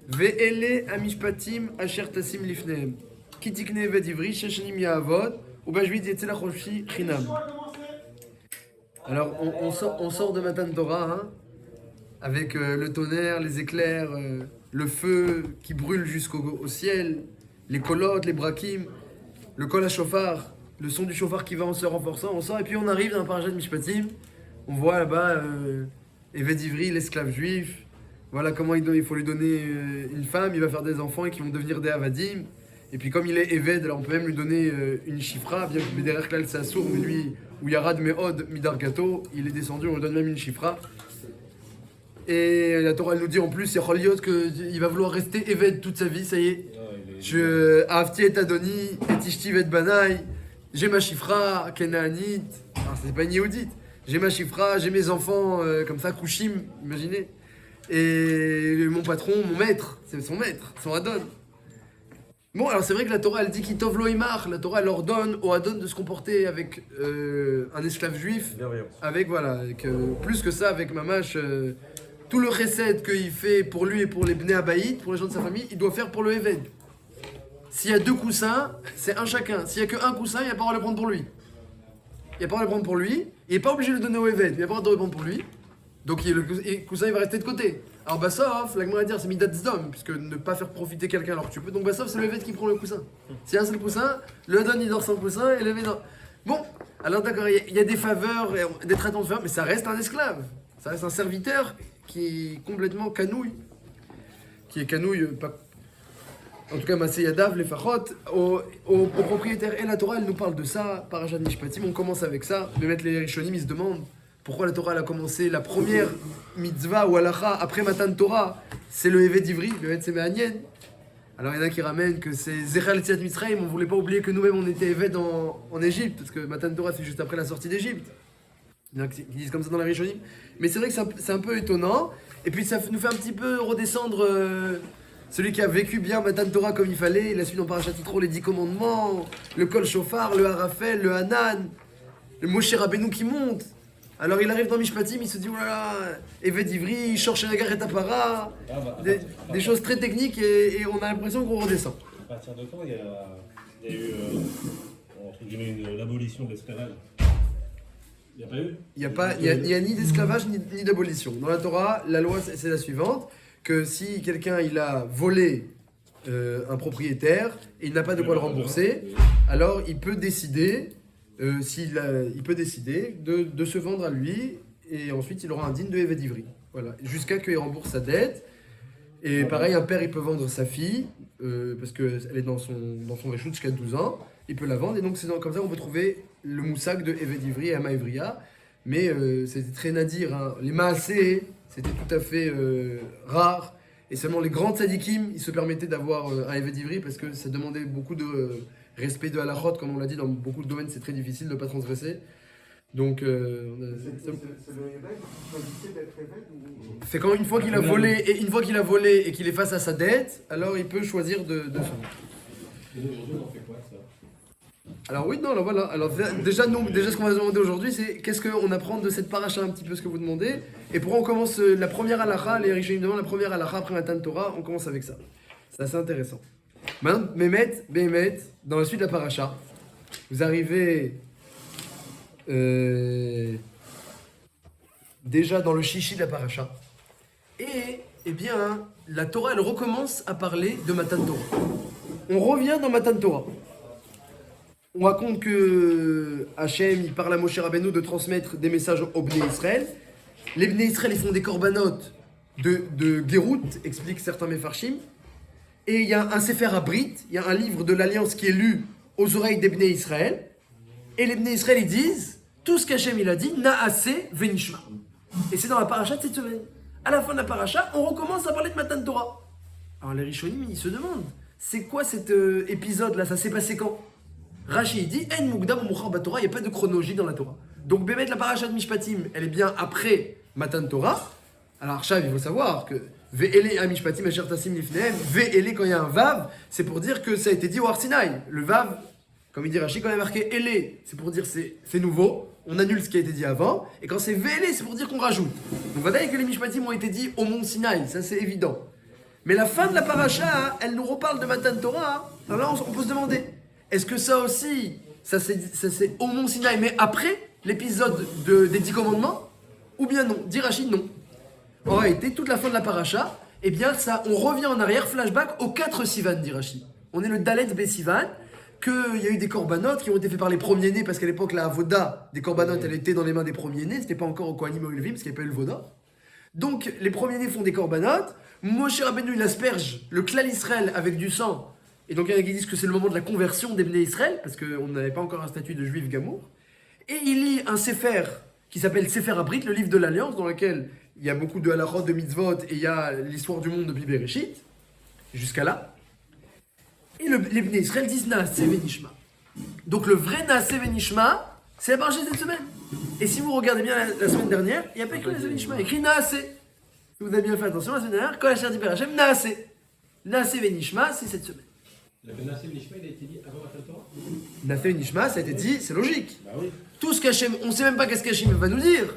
Ve'ele amishpatim asher tasim lifnehem. Kitikne eved ivri, sheshenim ya'avod, ou bajvid yetzel achoshi chinam. Alors, on sort de Matan Torah, hein, avec le tonnerre, les éclairs, le feu qui brûle jusqu'au ciel, les colottes, les brakim, le kol shofar, le son du shofar qui va en se renforçant, on sort, et puis on arrive dans un parashat Mishpatim, on voit là-bas Eved Ivri, l'esclave juif, voilà comment il faut lui donner une femme, il va faire des enfants et qui vont devenir des avadim, et puis comme il est Eved, alors on peut même lui donner une chifra, bien que derrière Klal c'est assourd, mais lui, ou Yarad Meod Midar Gato, il est descendu, on lui donne même une chifra. Et la Torah elle nous dit en plus, Yacholiot, qu'il va vouloir rester Eved toute sa vie, ça y est. Je Avti et Adoni, et Ishti et Banai, j'ai ma chifra, Kenaanit, alors c'est pas une Yehudite, j'ai ma chifra, j'ai mes enfants, comme ça, Kushim, imaginez. Et mon patron, mon maître, c'est son maître, son Adon. Bon, alors c'est vrai que la Torah elle dit Kitov lo imar, la Torah elle ordonne au Adon de se comporter avec un esclave juif, avec voilà, avec, plus que ça, avec Mamash. Tout le chesed qu'il fait pour lui et pour les Bnei Abaït, pour les gens de sa famille, il doit faire pour le Eved. S'il y a 2 coussins, c'est un chacun. S'il n'y a que 1 coussin, il n'y a pas le droit de le prendre pour lui. Il n'y a pas le droit de le prendre pour lui, il n'est pas obligé de le donner au Eved, il n'y a pas le droit de le prendre pour lui. Donc le coussin il va rester de côté. Alors Bassof, la Gemara va dire c'est Midat Zdom, puisque ne pas faire profiter quelqu'un alors que tu peux. Donc Bassof c'est le Eved qui prend le coussin. S'il y a un seul coussin, le Adon il dort sans coussin et le Eved dort. Bon, alors d'accord, il y a des faveurs, des traitements de faveurs, mais ça reste un esclave. Ça reste un serviteur qui est complètement canouille. Qui est canouille, pas... En tout cas, Massé Yadav, les Fachot, au propriétaire. Et la Torah, elle nous parle de ça, Parashat Mishpatim, on commence avec ça. Mais mettre les Rishonim, ils se demandent pourquoi la Torah elle a commencé la première mitzvah ou halacha après Matan Torah, c'est le Eved Ivri, le Eved Semehanien. Alors il y en a qui ramènent que c'est Zechal Tziat Mitzrayim, on voulait pas oublier que nous-mêmes on était Eved en Égypte, parce que Matan Torah c'est juste après la sortie d'Égypte. Il y en a qui disent comme ça dans la Rishonim. Mais c'est vrai que c'est un peu étonnant, et puis ça nous fait un petit peu redescendre celui qui a vécu bien Matan Torah comme il fallait, il a suivi dans Parashat Yitro les 10 commandements, le Kol Shofar, le Harafel, le Hanan, le Moshe Rabbeinu qui monte. Alors il arrive dans Mishpatim, il se dit, oh là là, Eved Ivri, Shor Shenagar et Tapara, des choses très techniques et on a l'impression qu'on redescend. À partir de quand il y a eu, entre guillemets, l'abolition de l'esclavage? Il n'y a pas eu? Il n'y a ni d'esclavage ni d'abolition. Dans la Torah, la loi c'est la suivante, que si quelqu'un il a volé un propriétaire et il n'a pas de quoi le rembourser, alors il peut décider... il peut décider de se vendre à lui et ensuite il aura un digne de Eved Ivri. Voilà, jusqu'à qu'il rembourse sa dette. Et pareil, un père il peut vendre sa fille parce qu'elle est dans son réchout jusqu'à 12 ans. Il peut la vendre et donc c'est comme ça qu'on peut trouver le moussak de Eved Ivri et Ama Ivriya. Mais c'était très nadir. Hein. Les Maasé, c'était tout à fait rare. Et seulement les grands tzadikim, ils se permettaient d'avoir un Eved Ivri parce que ça demandait beaucoup de respect de halachot, comme on l'a dit, dans beaucoup de domaines, c'est très difficile de ne pas transgresser. Donc, C'est le évêque qui choisissait d'être évêque ou... c'est quand une fois qu'il a volé et qu'il est face à sa dette, alors il peut choisir de se... Et aujourd'hui, on fait quoi ça? Alors oui, non, alors voilà. Alors déjà ce qu'on va se demander aujourd'hui, c'est qu'est-ce qu'on apprend de cette paracha, un petit peu ce que vous demandez, et pourquoi on commence la première halacha, les Rishonim demandent la première halacha après Matan Torah, on commence avec ça. C'est assez intéressant. Maintenant, Béhémet, dans la suite de la paracha, vous arrivez déjà dans le chichi de la paracha, et eh bien, la Torah, elle recommence à parler de Matan Torah. On revient dans Matan Torah. On raconte que Hachem, il parle à Moshe Rabbeinu de transmettre des messages aux Bnei Israël. Les Bnei Israël, ils font des corbanotes de Gérout, expliquent certains Mefarshim. Et il y a un Sefer Abrit, il y a un livre de l'Alliance qui est lu aux oreilles des Bnei Israël. Et les Bnei Israël, ils disent tout ce qu'Hachem il a dit, Naaseh Venishma. Et c'est dans la paracha de cette semaine. À la fin de la paracha, on recommence à parler de Matan Torah. Alors les Rishonim, ils se demandent, c'est quoi cet épisode-là? Ça s'est passé quand? Rashi dit, En Mugdam Mukhar Batorah, il n'y a pas de chronologie dans la Torah. Donc Bémet, la paracha de Mishpatim, elle est bien après Matan Torah. Alors Chav, il faut savoir que Ve'ele Amishpatim Asher Tasim Lifnehem, Ve'ele quand il y a un Vav, c'est pour dire que ça a été dit au Har Sinaï. Le Vav, comme il dit Rashi, quand il y a marqué Ele, c'est pour dire c'est nouveau, on annule ce qui a été dit avant, et quand c'est Ve'ele, c'est pour dire qu'on rajoute. Donc voilà que les Mishpatim ont été dit au mont Sinaï, ça c'est évident. Mais la fin de la paracha, elle nous reparle de Matan Torah. Alors là, on peut se demander, est-ce que ça aussi, ça c'est au Mont Sinaï, mais après l'épisode des 10 commandements? Ou bien non? Dit Rachid, non. En réalité, toute la fin de la paracha, eh bien, ça, on revient en arrière, flashback aux 4 Sivan, dit Rachid. On est le Dalet Be Sivan, qu'il y a eu des corbanotes qui ont été faits par les premiers-nés, parce qu'à l'époque, la avoda des corbanotes, elle était dans les mains des premiers-nés, c'était pas encore au Kohanim ou Levim, parce qu'il n'y avait pas eu le voda. Donc, les premiers-nés font des corbanotes, Moshe Rabbeinu, il asperge le clan Israël avec du sang, et donc il y en a qui disent que c'est le moment de la conversion des Bnei Israël, parce qu'on n'avait pas encore un statut de juif gamour, et il lit un sefer qui s'appelle Sefer Abrit, le livre de l'Alliance, dans lequel il y a beaucoup de halachot, de mitzvot, et il y a l'histoire du monde depuis Bereshit, jusqu'à là. Et les Bnei Israël disent Naaseh Venishma. Donc le vrai Naaseh Venishma, c'est la paracha de cette semaine. Et si vous regardez bien la semaine dernière, il n'y a pas écrit Naaseh Venishma, il y a écrit Naaseh. Si vous avez bien fait attention, la semaine dernière, quand la Sher dit Berachem, Naaseh. Naaseh Venishma, c'est cette semaine. Le Naaseh Venishma, il a été dit avant la fin de Torah. Naaseh Venishma, ça a été dit, c'est logique. Bah oui. Tout ce qu'Hachem, on ne sait même pas qu'est-ce qu'Hachem va nous dire.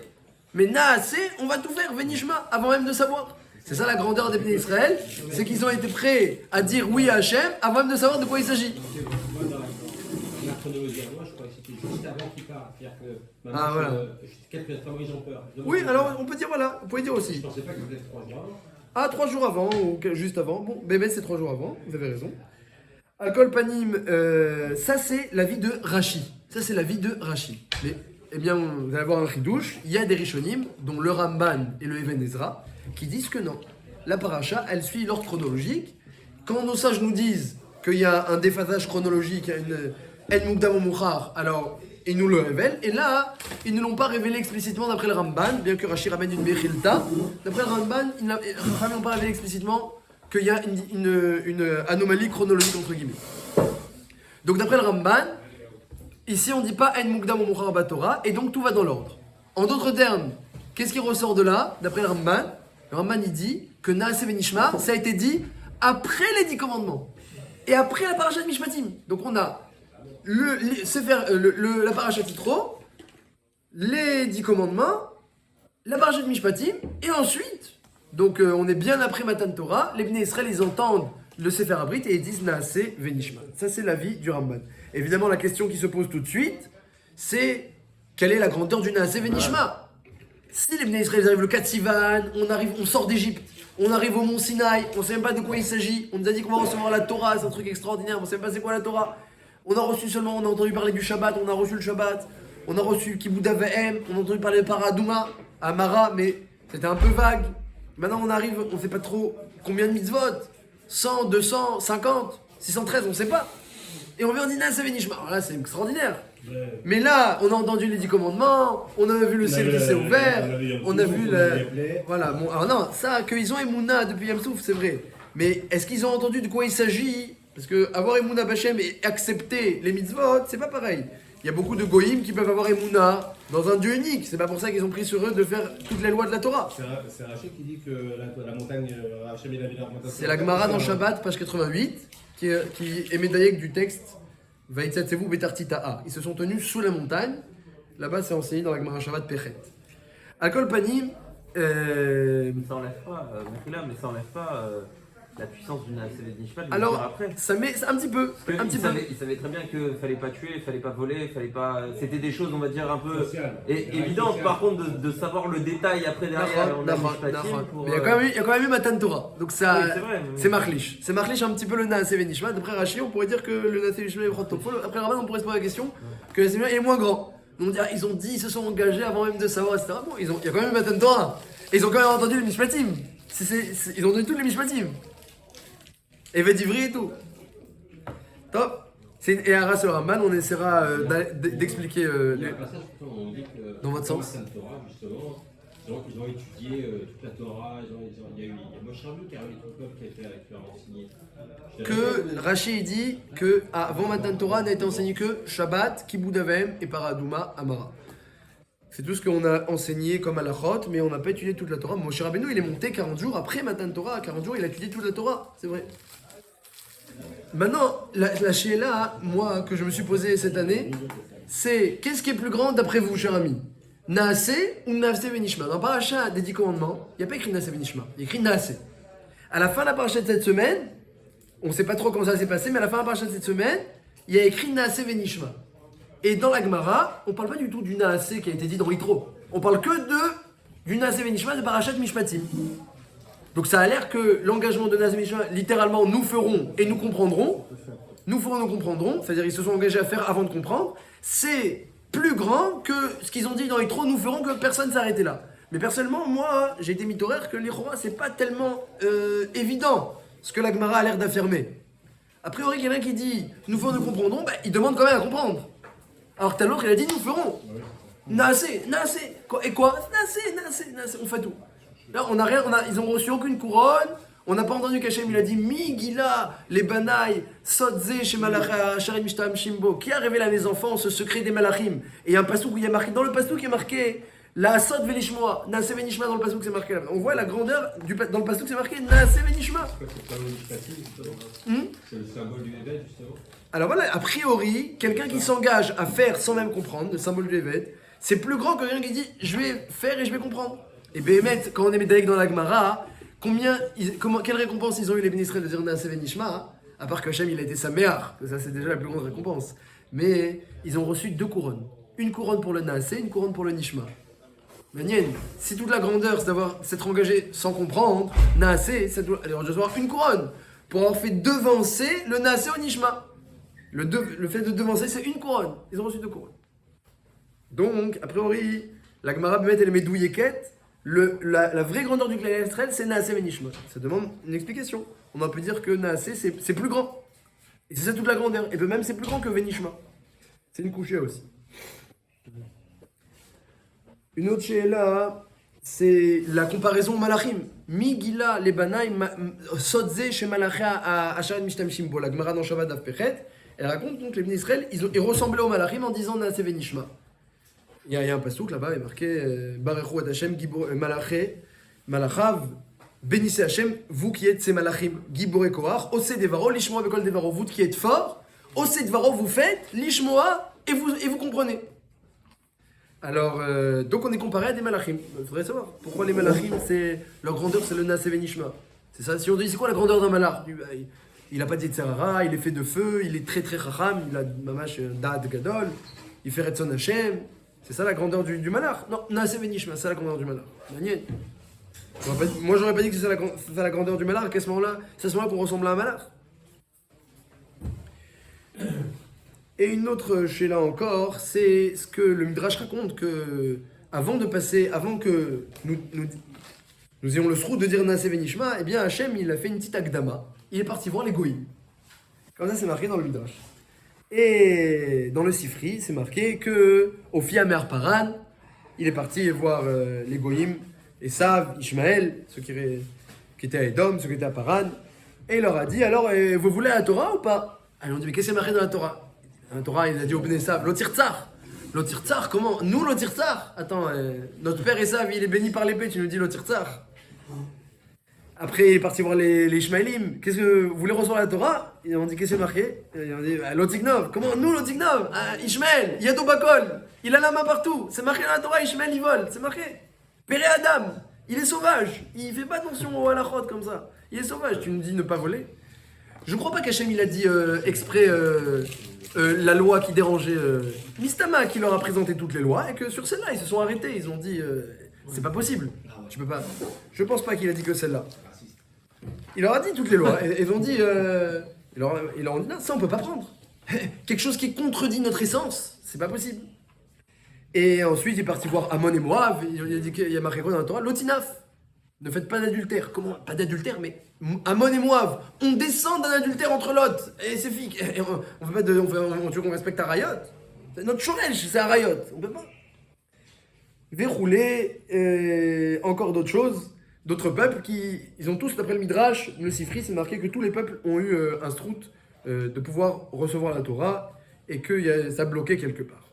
Mais Naaseh, on va tout faire, Venishma, avant même de savoir. C'est ça la grandeur des Bnei Israël, c'est qu'ils ont été prêts à dire oui à Hachem avant même de savoir de quoi il s'agit. Moi, dans la chronologie à moi, je crois que c'était juste avant qu'il parte. C'est-à-dire que Ah, voilà. Quelques favoris ont peur. Oui, alors on peut dire voilà, vous pouvez dire Je aussi. pensais pas que vous êtes 3 jours avant. Ah, 3 jours avant, ou juste avant. Bon, bébé, c'est 3 jours avant, vous avez raison. Alcool Panim, ça c'est la vie de Rashi. Ça c'est la vie de Rashi. Mais, eh bien, vous allez avoir un chidouche. Il y a des Rishonim, dont le Ramban et le Even Ezra, qui disent que non. La paracha, elle suit l'ordre chronologique. Quand nos sages nous disent qu'il y a un déphasage chronologique, il y a une En Mukdam Mukhar, alors ils nous le révèlent. Et là, ils ne l'ont pas révélé explicitement d'après le Ramban, bien que Rashi ramène une Mechilta. D'après le Ramban, ils n'ont pas révélé explicitement qu'il y a une anomalie chronologique entre guillemets. Donc d'après le Ramban, ici on ne dit pas En Mukdam Mukhar Batora, et donc tout va dans l'ordre. En d'autres termes, qu'est-ce qui ressort de là, d'après le Ramban? Le Ramban il dit que Naaseh Venishma, ça a été dit après les 10 commandements et après la paracha de Mishpatim. Donc on a la paracha Titro, les 10 commandements, la paracha de Mishpatim, et ensuite, donc on est bien après Matan Torah, les Bnei Israël ils entendent le Sefer Abrit et ils disent Naaseh Venishma. Ça c'est l'avis du Ramban. Évidemment la question qui se pose tout de suite, c'est quelle est la grandeur du Naaseh Venishma? Si les Bnei Israël arrivent le 4 Sivan, on sort d'Égypte, on arrive au Mont Sinaï, on ne sait même pas de quoi il s'agit, on nous a dit qu'on va recevoir la Torah, c'est un truc extraordinaire, on ne sait même pas c'est quoi la Torah. On a reçu seulement, on a entendu parler du Shabbat, on a reçu le Shabbat, on a reçu Kibbout Avehem, on a entendu parler de Paradouma, Amara, mais c'était un peu vague. Maintenant on arrive, on ne sait pas trop combien de mitzvot, 100, 200, 50, 613, on ne sait pas. Et on vient en dire Naaseh Venishma, alors là c'est extraordinaire. Ouais. Mais là, on a entendu les 10 commandements, on a vu le ciel qui s'est ouvert, on a vu voilà, bon, alors non, ça, qu'ils ont Emouna depuis Yamsouf, c'est vrai. Mais est-ce qu'ils ont entendu de quoi il s'agit? Parce que avoir Emouna Bachem et accepter les mitzvot, c'est pas pareil. Il y a beaucoup de goïms qui peuvent avoir Emouna dans un Dieu unique. C'est pas pour ça qu'ils ont pris sur eux de faire toutes les lois de la Torah. C'est Rachid qui dit que la montagne, Hachem il avait la montagne. C'est la Gemara dans Shabbat, page 88, qui est médaillée du texte. Vaïtsatsevou Betartita'a. Ils se sont tenus sous la montagne. Là-bas, c'est enseigné dans la Gemara Shabbat Pechet. Alcool Panim. Ça enlève pas, mais ça enlève pas la puissance du Naaseh Venishma de le dire Alors, après. ça met un petit peu. Parce que Un petit peu. il savait très bien qu'il fallait pas tuer, fallait pas voler, fallait pas. C'était des choses, on va dire, un peu Sociales. évidentes. Sociales. Par contre, de savoir le détail après derrière, on a Mishpatim pour. Mais il y a quand même eu Matan Torah. Donc ça. Oui, c'est vrai, mais- C'est Marlish. C'est Marlish un petit peu le Naaseh Venishma. D'après Rashi, on pourrait dire que le Naaseh Venishma est Protopol. Après Rabban, on pourrait se poser la question que le Naaseh Venishma est moins grand. Donc ils ont dit, ils se sont engagés avant même de savoir, etc. Bon, il y a quand même eu Matan Torah. Et ils ont quand même entendu le Mishpatim. Ils ont entendu tous les Mishpatim. Et Vedivri et tout. Top. C'est une Ehara sur Ramban, on essaiera d'expliquer Il y a un passage où on dit que Dans votre dans sens. la Torah, justement, ils ont étudié toute la Torah, il y a Moshe Rabbeinu qui a réuni tout le peuple qui a enseigné. que Rashi dit que avant Matan Torah n'a été enseigné que Shabbat, Kibbout Avehem et Paradouma Amara. C'est tout ce qu'on a enseigné comme halachot, mais on n'a pas étudié toute la Torah. Moshe Rabbeinu, il est monté 40 jours après Matan Torah. 40 jours, il a étudié toute la Torah, c'est vrai. Maintenant, la Sheila, moi, que je me suis posée cette année, c'est qu'est-ce qui est plus grand d'après vous, cher ami? Naaseh ou Naaseh Venishma? Dans Paracha des 10 commandements, il n'y a pas écrit Naaseh Venishma, il y a écrit Naaseh. À la fin de la paracha de cette semaine, on ne sait pas trop comment ça s'est passé, mais à la fin de la paracha de cette semaine, il y a écrit Naaseh Venishma. Et dans la Gemara, on ne parle pas du tout du Naaseh qui a été dit dans Yitro. On parle que du Naaseh Venishma de Parashat Mishpatim. Donc ça a l'air que l'engagement de Naaseh Venishma, littéralement, nous ferons et nous comprendrons. Nous ferons, nous comprendrons. C'est-à-dire ils se sont engagés à faire avant de comprendre. C'est plus grand que ce qu'ils ont dit dans Yitro, nous ferons, que personne ne s'arrêtait là. Mais personnellement, moi, j'ai été mittoraire que l'Ichora, c'est pas tellement évident ce que la Gemara a l'air d'affirmer. A priori, quelqu'un qui dit nous ferons, nous comprendrons, bah, il demande quand même à comprendre. Alors que l'autre, il a dit nous ferons. Naaseh. Et quoi? Naaseh, on fait tout. Là, on a rien, ils ont reçu aucune couronne. On n'a pas entendu qu'Hachem il a dit Mi Gila, les Banaï, Sotze, chez Malacha, Sharim Mishtam Shimbo. Qui a révélé à mes enfants ce secret des Malachim? Et il y a un passouk où il y a marqué, dans le passouk il y a marqué La Sot Velishmoa, Naaseh Venishma dans le passouk c'est marqué là. On voit la grandeur dans le passouk c'est marqué Naaseh Venishma. C'est le symbole du Hévet, justement. Alors voilà, a priori, quelqu'un qui s'engage à faire sans même comprendre, le symbole du Hévet, c'est plus grand que quelqu'un qui dit je vais faire et je vais comprendre. Et Béhémet, quand on est médaillé dans la Gemara, quelle récompense ils ont eu les ministres de dire Naaseh Venishma, à part que Hachem il a été sa méhar, que ça c'est déjà la plus grande récompense. Mais ils ont reçu 2 couronnes. Une couronne pour le Naaseh, une couronne pour le Nishma. Manien, si toute la grandeur c'est s'être engagé sans comprendre, Naaseh, alors je dois avoir une couronne pour avoir fait devancer le Naaseh au Nishma. Le fait de devancer, c'est une couronne. Ils ont reçu 2 couronnes. Donc, a priori, la Gemara Bémet, elle met douilléquette. La vraie grandeur du Klal Yisraël, c'est Naaseh Venishma. Ça demande une explication. On peut dire que Naaseh, c'est plus grand. Et c'est ça toute la grandeur. Et même, c'est plus grand que Venishma. C'est une couchée aussi. Une autre là, c'est la comparaison Malachim. Migila lebanaï sotze chez Malachia à Asharet Mishtam Shimbo. La Gemara dans Shabbat Daf Pechet. Elle raconte donc les Bnei Israël, ils ressemblaient aux Malachim en disant Naaseh Venishma. Il y a un passouk là-bas, il est marqué Barechu et Hashem Malachav, bénissez Hashem, vous qui êtes ces Malachim, Gibore Koach, Ose Devaro, Lishmoa Bekol Devaro, vous qui êtes forts, Ose Devaro, vous faites, Lishmoa, et vous comprenez. Alors, donc on est comparé à des Malachim. Il faudrait savoir pourquoi les Malachim, leur grandeur, c'est le Naaseh Venishma. C'est ça, si on dit c'est quoi la grandeur d'un Malach? Il n'a pas de Yitzhara, il est fait de feu, il est très très racham, il a mamash da'at gadol, il fait Retzon Hashem. C'est ça la grandeur du Malach? Non, Naaseh Venishma, c'est la grandeur du Malach. Moi j'aurais pas dit que c'est la grandeur du Malach, qu'à ce moment-là, c'est à ce moment-là qu'on ressemble à un Malach. Et une autre chez là encore, c'est ce que le Midrash raconte, que avant que nous ayons le srout de dire Naaseh Venishma, eh bien Hachem il a fait une petite akdama, il est parti voir les goïms. Comme ça c'est marqué dans le Midrash. Et dans le Sifri, c'est marqué que Ophia Mer Paran, il est parti voir les Goïm, Esav, Ishmaël, ceux qui étaient à Edom, ceux qui étaient à Paran, et il leur a dit alors, vous voulez la Torah ou pas? Ils ont dit mais qu'est-ce qui est marqué dans la Torah? Dans la Torah, il a dit au Ben Esav, Lotirtzar. Lotirtzar, comment? Nous, Lotirtzar? Attends, notre père Esav, il est béni par l'épée, tu nous dis Lotirtzar. Après, il est parti voir les Ishmaélim. Qu'est-ce que vous voulez recevoir la Torah? Ils ont dit qu'est-ce qui est marqué? Ils ont dit Lotignov. Comment nous, Lotignov? Ishmaël, Yado Bakol. Il a la main partout. C'est marqué dans la Torah, Ishmaël, il vole. C'est marqué. Péré Adam, il est sauvage. Il fait pas attention au halachot comme ça. Il est sauvage. Tu nous dis ne pas voler? Je crois pas qu'Hachem il a dit exprès la loi qui dérangeait Mistama qui leur a présenté toutes les lois et que sur celle-là, ils se sont arrêtés. Ils ont dit c'est pas possible. Tu peux pas. Je pense pas qu'il a dit que celle-là. Il leur a dit toutes les lois. Et ils ont dit. Ils leur ont dit non, ça on peut pas prendre. Quelque chose qui contredit notre essence, c'est pas possible. Et ensuite il est parti voir Ammon et Moab. Il a dit qu'il y a marqué quoi dans la Torah? Lotinaf. Ne faites pas d'adultère. Comment? Pas d'adultère, mais Ammon et Moab. On descend d'un adultère entre Lot et ses filles. Et on veut pas de. Tu veux qu'on respecte Arayot? C'est notre chorèche, c'est Arayot. On peut pas. Verrouler, encore d'autres choses, d'autres peuples ils ont tous, d'après le Midrash, le Sifri, c'est marqué que tous les peuples ont eu un strout de pouvoir recevoir la Torah et que ça bloquait quelque part.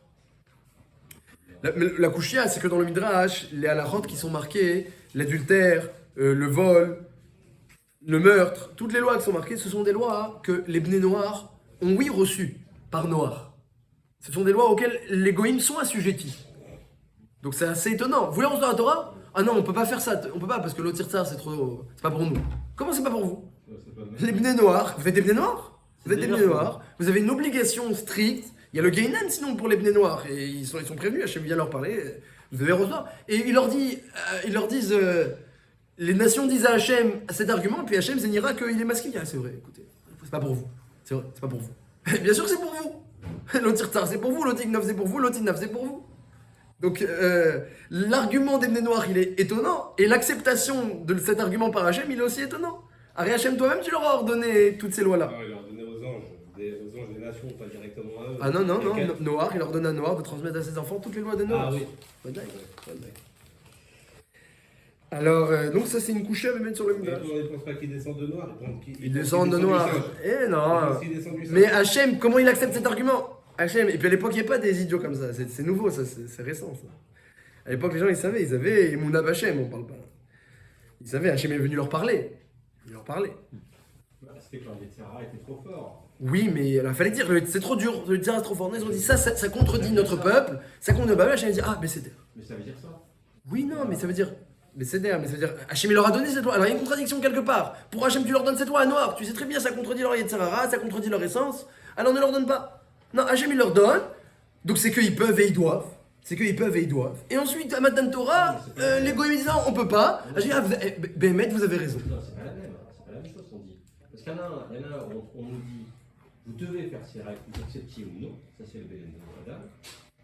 La Kushia, c'est que dans le Midrash, les halachot qui sont marqués, l'adultère, le vol, le meurtre, toutes les lois qui sont marquées, ce sont des lois que les Bnei Noirs ont reçues par Noir. Ce sont des lois auxquelles les Goïms sont assujettis. Donc c'est assez étonnant. Vous voulez recevoir la Torah? Ah non, on peut pas faire ça, on peut pas parce que l'autre tsar c'est trop. C'est pas pour nous. Comment c'est pas pour vous? C'est pas mal. Les bnei noirs, vous êtes des bnei noirs? Vous êtes des déjà bnei ça. noirs, vous avez une obligation stricte. Il y a le Gainan sinon pour les bnei noirs et ils sont prévenus, Hachem vient leur parler, vous devez recevoir. Et ils leur disent, les nations disent à Hachem cet argument, puis Hachem zénira qu'il est masqué. Ah, c'est vrai, écoutez, c'est pas pour vous. C'est vrai, c'est pas pour vous. Bien sûr que c'est pour vous. L'autre tsar c'est pour vous, l'autre Ignov c'est pour vous, l'autre Ignov c'est pour vous. Donc l'argument des bnei noirs il est étonnant et l'acceptation de cet argument par Hachem il est aussi étonnant. Ari Hachem toi-même tu leur as ordonné toutes ces lois-là. Ah, il leur donnait aux anges des nations, pas directement à eux. Ah non, non, non, Lesquelles Noir, il ordonne à Noir de transmettre à ses enfants toutes les lois de Noir. Ah oui. Alors, donc ça c'est une couche à mettre sur le Mais Midrash. on ne pense pas qu'ils descendent de noir. Ils descendent de Noir. Eh non. Ils descendent du singe. Mais Hachem, comment il accepte cet argument? Hachem, et puis à l'époque il n'y a pas des idiots comme ça, c'est nouveau, ça, c'est récent ça. À l'époque les gens ils avaient Emouna Hachem, on parle pas. Ils savaient, Hachem est venu leur parler. Il leur parlait. C'était quand les Tsara étaient trop forts. Oui, mais il fallait dire, c'est trop dur, le dire c'est trop fort. Non, ils ont dit ça contredit notre peuple, ça contredit notre peuple. Hachem a dit, ah, mais c'est Mais ça veut dire ça. oui, non, mais ça veut dire. Mais ça veut dire. Hachem il leur a donné cette loi. Alors il y a une contradiction quelque part. Pour Hachem, tu leur donnes cette loi à Noir. Tu sais très bien, ça contredit leur Yetzirara, ça contredit leur essence. Alors ne leur donne pas. Non, Hachem il leur donne. Donc c'est qu'ils peuvent et ils doivent. C'est qu'ils peuvent et ils doivent. Et ensuite, à Matan Torah, les goïms disent non, on peut pas. Hachem dit, ah, Béhémet, vous avez raison. Non, c'est pas la même. C'est pas la même chose qu'on dit. Parce qu'il y en a, on nous dit, vous devez faire ces règles, vous acceptiez ou non. Ça, c'est le Bélén de Adam.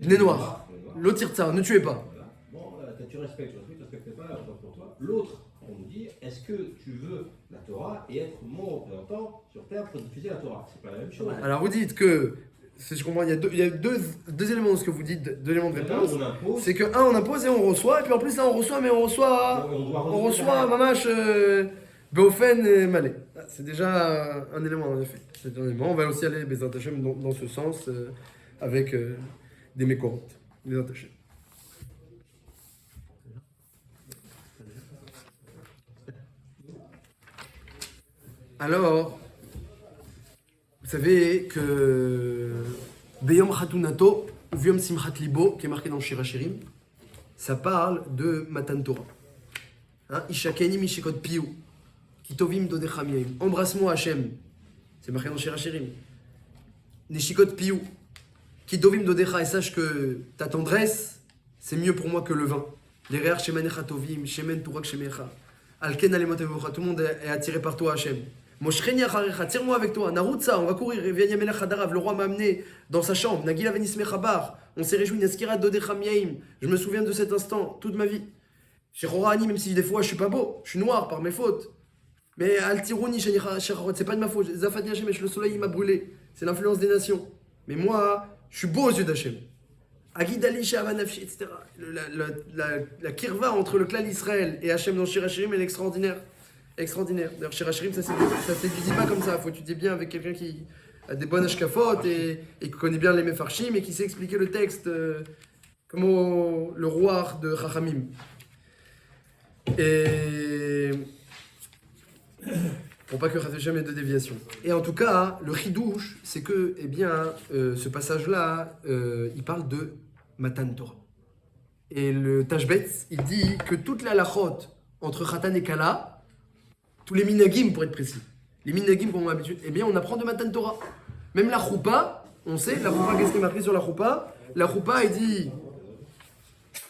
Bnei Noir. L'autre tire ça, ne tuez pas. Voilà. Bon, tu respectes, tu respectes pas, autant pour toi. L'autre, on nous dit, est-ce que tu veux la Torah et être mon représentant sur terre pour diffuser la Torah? C'est pas la même chose. Alors vous dites que, si je comprends, il y a deux éléments de ce que vous dites, deux éléments de réponse. On impose. C'est que on impose et on reçoit, et puis en plus là on reçoit, mais on reçoit mamash Beofen Malé. C'est déjà un élément en effet. C'est un élément. On va aussi aller Bezat Hashem dans ce sens avec des mécorantes. Bezat Hashem. Alors, vous savez que Beyom Khatunato, ou Viom Simchat Libo, qui est marqué dans Shir Hashirim, ça parle de Matan Torah. Hein? Ishakeni Mishikot Piu, Kitovim Dodechamiim. Embrasse-moi Hachem. C'est marqué dans Shir Hashirim. Nishikot Piu, Kitovim Dodecha, et sache que ta tendresse, c'est mieux pour moi que le vin. Les Reach Shemanecha Tovim, Shemen Turak Shemecha. Alken Alemot Evocha, tout le monde est attiré par toi Hachem. Moshcheni acharecha, tire-moi avec toi. Narutsa, on va courir. Viens Melech Hadarav, le roi m'a amené dans sa chambre. Nagila Venismechabar, on s'est réjoui. Naskira Dodechamiaim, je me souviens de cet instant toute ma vie. Chez Rorani, même si des fois je suis pas beau, je suis noir par mes fautes. Mais Altirouni, c'est pas de ma faute. Zafadi Hashem, le soleil il m'a brûlé. C'est l'influence des nations. Mais moi, je suis beau aux yeux d'Hachem. Agidali Shavanafshi, etc. La kirva entre le clan Israël et Hachem dans Shir Hashirim, elle est extraordinaire. Extraordinaire. D'ailleurs, Shir Hashirim, ça s'étudie pas comme ça. Il faut étudier bien avec quelqu'un qui a des bonnes ashkafot et qui connaît bien les mefarshim et qui sait expliquer le texte comme le roi de Chachamim. Et pour pas que Hashem ait de déviation. Et en tout cas, le chidouche, c'est que, eh bien, ce passage-là, il parle de Matan Torah. Et le Tashbetz, il dit que toute la lachot entre Khatan et Kala, tous les minagim pour être précis, les minagim qu'on a l'habitude, eh bien, on apprend de Matan Torah. Même la choupa, on sait, la choupa, qu'est-ce qui est marqué sur la choupa? La choupa, il dit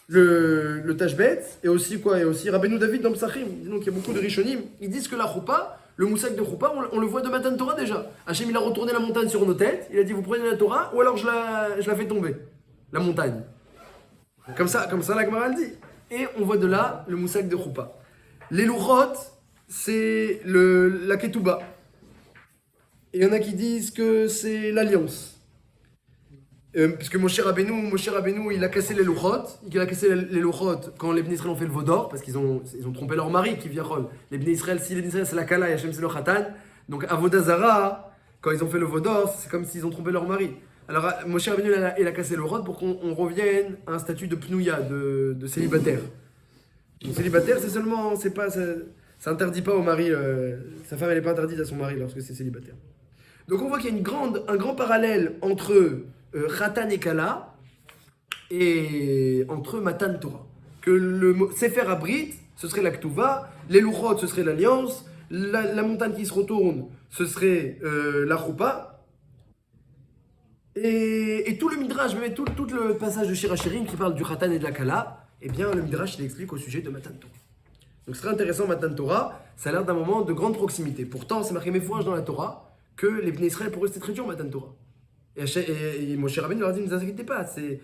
le Tashbetz, et aussi quoi? Et aussi Rabbeinu David dans Psachim. Donc il y a beaucoup de Rishonim. Ils disent que la choupa, le moussak de choupa, on le voit de Matan Torah déjà. Hachem, il a retourné la montagne sur nos têtes. Il a dit, vous prenez la Torah, ou alors je la fais tomber. La montagne. Comme ça la Gemara le dit. Et on voit de là le moussak de choupa. Les louchot, c'est la ketouba. Et il y en a qui disent que c'est l'alliance. Parce que Moshe Rabbeinu, il a cassé les louchot. Il a cassé les louchot quand les Bnei Israël ont fait le vaudor, parce qu'ils ont trompé leur mari qui vient rôle. Les Bnei Israël, si les Bnei Israël c'est la Kala et Hachem c'est le Khatan. Donc Avodah Zara, quand ils ont fait le vaudor, c'est comme s'ils ont trompé leur mari. Alors Moshe Rabbeinu, il a cassé le louchot pour qu'on revienne à un statut de pnouya, de célibataire. Donc célibataire, c'est seulement, ça interdit pas au mari, sa femme elle n'est pas interdite à son mari lorsque c'est célibataire. Donc on voit qu'il y a un grand parallèle entre Khatan et Kala et entre Matan Torah. que le Sefer Abrit, ce serait la Ketouva, les Luchot, ce serait l'Alliance, la montagne qui se retourne, ce serait la Choupa, et tout le Midrash, même tout le passage de Shir HaShirim qui parle du Khatan et de la Kala, eh bien le Midrash il explique au sujet de Matan Torah. Donc ce serait intéressant, Matan Torah, ça a l'air d'un moment de grande proximité. Pourtant, c'est marqué méfouage dans la Torah que les Bnei Israël, pour eux, c'était très dur, Matan Torah. Et Moshe Rabbeinu leur dit, ne vous inquiétez pas, c'est